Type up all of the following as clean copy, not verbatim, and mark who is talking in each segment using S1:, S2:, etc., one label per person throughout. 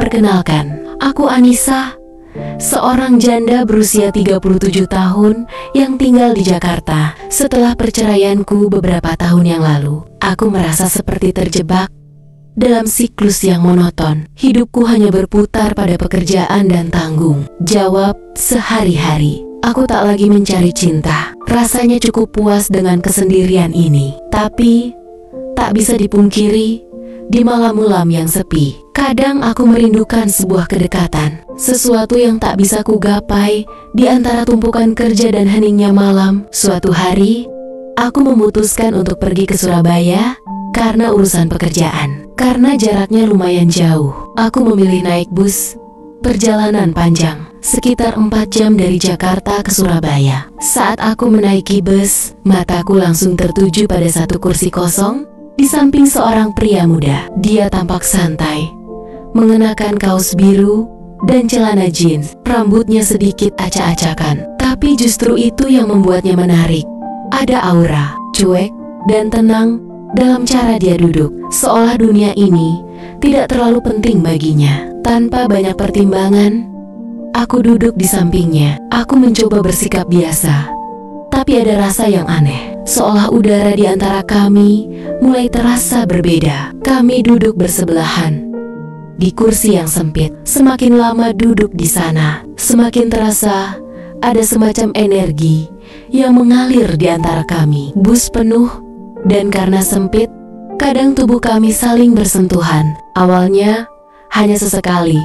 S1: Perkenalkan, aku Anissa, seorang janda berusia 37 tahun yang tinggal di Jakarta. Setelah perceraianku beberapa tahun yang lalu, aku merasa seperti terjebak dalam siklus yang monoton. Hidupku hanya berputar pada pekerjaan dan tanggung jawab sehari-hari. Aku tak lagi mencari cinta. Rasanya cukup puas dengan kesendirian ini. Tapi, tak bisa dipungkiri, di malam-malam yang sepi, kadang aku merindukan sebuah kedekatan. Sesuatu yang tak bisa kugapai di antara tumpukan kerja dan heningnya malam. Suatu hari, aku memutuskan untuk pergi ke Surabaya karena urusan pekerjaan. Karena jaraknya lumayan jauh, aku memilih naik bus. Perjalanan panjang, sekitar 4 jam dari Jakarta ke Surabaya. Saat aku menaiki bus, mataku langsung tertuju pada satu kursi kosong di samping seorang pria muda. Dia tampak santai, mengenakan kaos biru dan celana jeans. Rambutnya sedikit acak-acakan, tapi justru itu yang membuatnya menarik. Ada aura cuek dan tenang dalam cara dia duduk, seolah dunia ini tidak terlalu penting baginya. Tanpa banyak pertimbangan, aku duduk di sampingnya. Aku mencoba bersikap biasa, tapi ada rasa yang aneh, seolah udara di antara kami mulai terasa berbeda. Kami duduk bersebelahan di kursi yang sempit. Semakin lama duduk di sana, semakin terasa ada semacam energi yang mengalir di antara kami. Bus penuh, dan karena sempit, kadang tubuh kami saling bersentuhan. Awalnya hanya sesekali,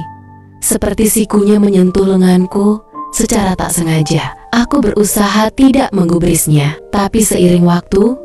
S1: seperti sikunya menyentuh lenganku secara tak sengaja. Aku berusaha tidak menggubrisnya, tapi seiring waktu,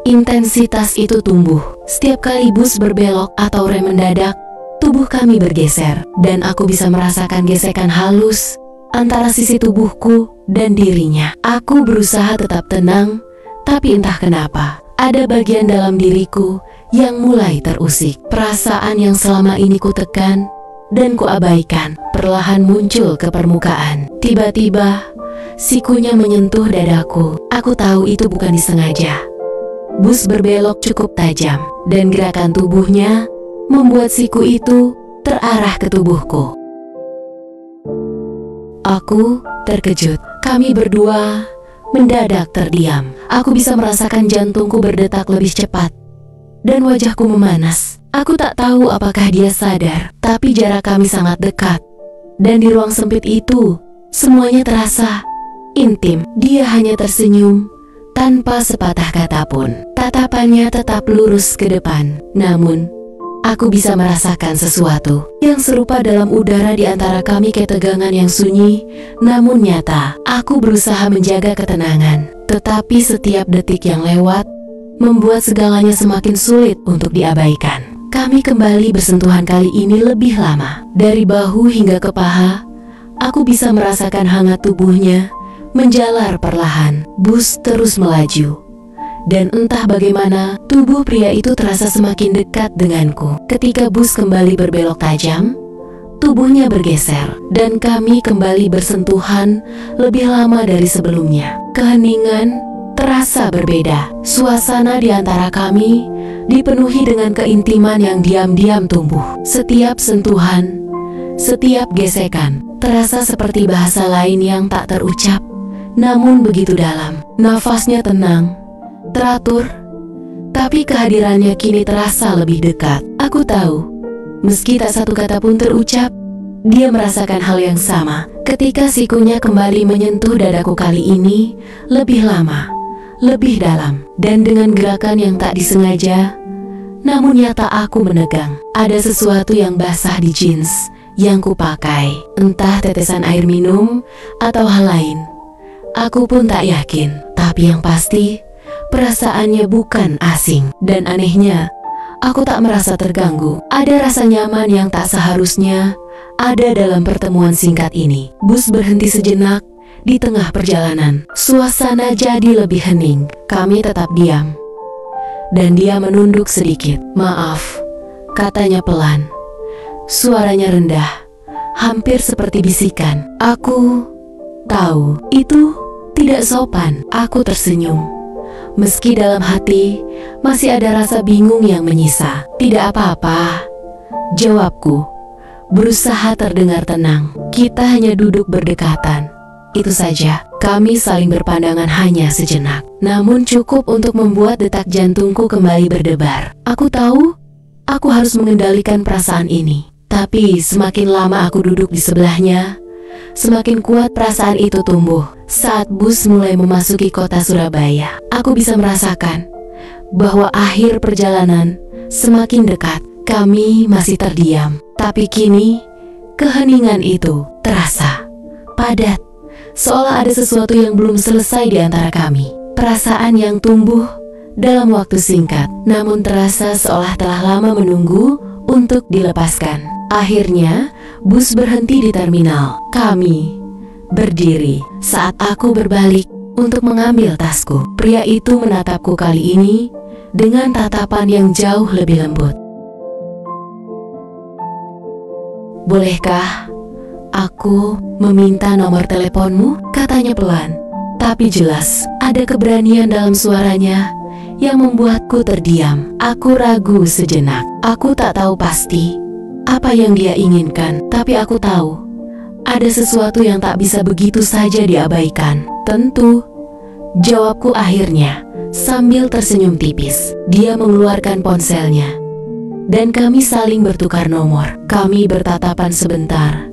S1: intensitas itu tumbuh. Setiap kali bus berbelok atau rem mendadak, tubuh kami bergeser, dan aku bisa merasakan gesekan halus antara sisi tubuhku dan dirinya. Aku berusaha tetap tenang, tapi entah kenapa, ada bagian dalam diriku yang mulai terusik. Perasaan yang selama ini kutekan dan kuabaikan perlahan muncul ke permukaan. Tiba-tiba, sikunya menyentuh dadaku. Aku tahu itu bukan disengaja. Bus berbelok cukup tajam, dan gerakan tubuhnya membuat siku itu terarah ke tubuhku. Aku terkejut. Kami berdua mendadak terdiam. Aku bisa merasakan jantungku berdetak lebih cepat dan wajahku memanas. Aku tak tahu apakah dia sadar, tapi jarak kami sangat dekat. Dan di ruang sempit itu, semuanya terasa intim. Dia hanya tersenyum tanpa sepatah kata pun. Tatapannya tetap lurus ke depan. Namun, aku bisa merasakan sesuatu yang serupa dalam udara di antara kami, ketegangan yang sunyi namun nyata. Aku berusaha menjaga ketenangan, tetapi setiap detik yang lewat membuat segalanya semakin sulit untuk diabaikan. Kami kembali bersentuhan, kali ini lebih lama. Dari bahu hingga ke paha, aku bisa merasakan hangat tubuhnya menjalar perlahan. Bus terus melaju, dan entah bagaimana, tubuh pria itu terasa semakin dekat denganku. Ketika bus kembali berbelok tajam, tubuhnya bergeser, dan kami kembali bersentuhan lebih lama dari sebelumnya. Keheningan terasa berbeda. Suasana di antara kami dipenuhi dengan keintiman yang diam-diam tumbuh. Setiap sentuhan, setiap gesekan, terasa seperti bahasa lain yang tak terucap, namun begitu dalam. Nafasnya tenang, teratur, tapi kehadirannya kini terasa lebih dekat. Aku tahu, meski tak satu kata pun terucap, dia merasakan hal yang sama. Ketika sikunya kembali menyentuh dadaku, kali ini lebih lama, lebih dalam, dan dengan gerakan yang tak disengaja, namun nyata aku menegang. Ada sesuatu yang basah di jeans yang kupakai, entah tetesan air minum atau hal lain. Aku pun tak yakin, tapi yang pasti, perasaannya bukan asing. Dan anehnya, aku tak merasa terganggu. Ada rasa nyaman yang tak seharusnya ada dalam pertemuan singkat ini. Bus berhenti sejenak di tengah perjalanan. Suasana jadi lebih hening. Kami tetap diam, dan dia menunduk sedikit. "Maaf," katanya pelan. Suaranya rendah, hampir seperti bisikan. "Aku tahu itu tidak sopan." Aku tersenyum, meski dalam hati masih ada rasa bingung yang menyisa. "Tidak apa-apa," jawabku, berusaha terdengar tenang. Kita hanya duduk berdekatan. Itu saja. Kami saling berpandangan hanya sejenak, namun cukup untuk membuat detak jantungku kembali berdebar. Aku tahu, aku harus mengendalikan perasaan ini. Tapi semakin lama aku duduk di sebelahnya, semakin kuat perasaan itu tumbuh. Saat bus mulai memasuki kota Surabaya, aku bisa merasakan bahwa akhir perjalanan semakin dekat. Kami masih terdiam, tapi kini keheningan itu terasa padat. Seolah ada sesuatu yang belum selesai di antara kami. Perasaan yang tumbuh dalam waktu singkat, namun terasa seolah telah lama menunggu untuk dilepaskan. Akhirnya, bus berhenti di terminal. Kami berdiri. Saat aku berbalik untuk mengambil tasku, pria itu menatapku kali ini dengan tatapan yang jauh lebih lembut. "Bolehkah aku meminta nomor teleponmu?" katanya pelan, tapi jelas ada keberanian dalam suaranya yang membuatku terdiam. Aku ragu sejenak. Aku tak tahu pasti apa yang dia inginkan, tapi aku tahu ada sesuatu yang tak bisa begitu saja diabaikan. "Tentu," jawabku akhirnya sambil tersenyum tipis. Dia mengeluarkan ponselnya dan kami saling bertukar nomor. Kami bertatapan sebentar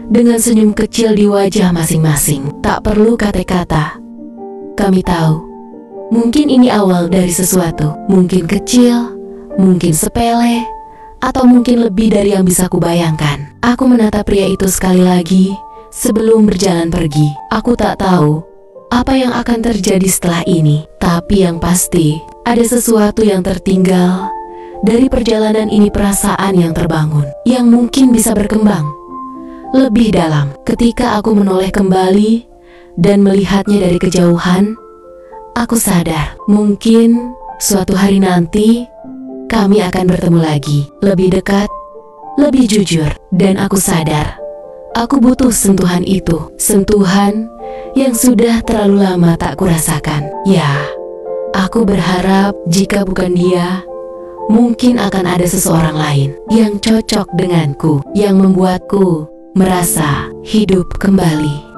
S1: dengan senyum kecil di wajah masing-masing. Tak perlu kata-kata. Kami tahu, mungkin ini awal dari sesuatu. Mungkin kecil, mungkin sepele, atau mungkin lebih dari yang bisa kubayangkan. Aku menatap pria itu sekali lagi sebelum berjalan pergi. Aku tak tahu apa yang akan terjadi setelah ini, tapi yang pasti ada sesuatu yang tertinggal dari perjalanan ini, perasaan yang terbangun, yang mungkin bisa berkembang lebih dalam. Ketika aku menoleh kembali dan melihatnya dari kejauhan, aku sadar mungkin suatu hari nanti kami akan bertemu lagi, lebih dekat, lebih jujur. Dan aku sadar aku butuh sentuhan itu, sentuhan yang sudah terlalu lama tak kurasakan. Ya, aku berharap jika bukan dia, mungkin akan ada seseorang lain yang cocok denganku, yang membuatku merasa hidup kembali.